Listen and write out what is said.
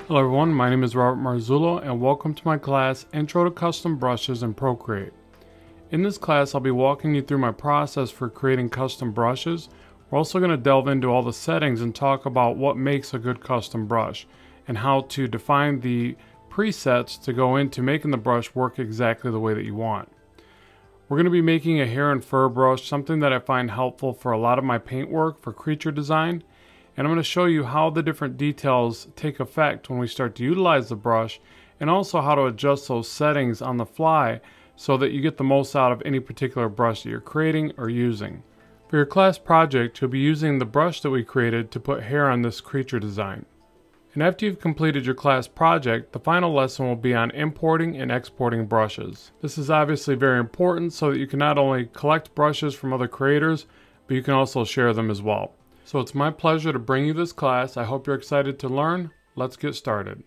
Hello everyone, my name is Robert Marzullo and welcome to my class Intro to Custom Brushes in Procreate. In this class I'll be walking you through my process for creating custom brushes. We're also going to delve into all the settings and talk about what makes a good custom brush and how to define the presets to go into making the brush work exactly the way that you want. We're going to be making a hair and fur brush, something that I find helpful for a lot of my paintwork for creature design. And I'm going to show you how the different details take effect when we start to utilize the brush, and also how to adjust those settings on the fly so that you get the most out of any particular brush that you're creating or using. For your class project, you'll be using the brush that we created to put hair on this creature design. And after you've completed your class project, the final lesson will be on importing and exporting brushes. This is obviously very important so that you can not only collect brushes from other creators, but you can also share them as well. So it's my pleasure to bring you this class. I hope you're excited to learn. Let's get started.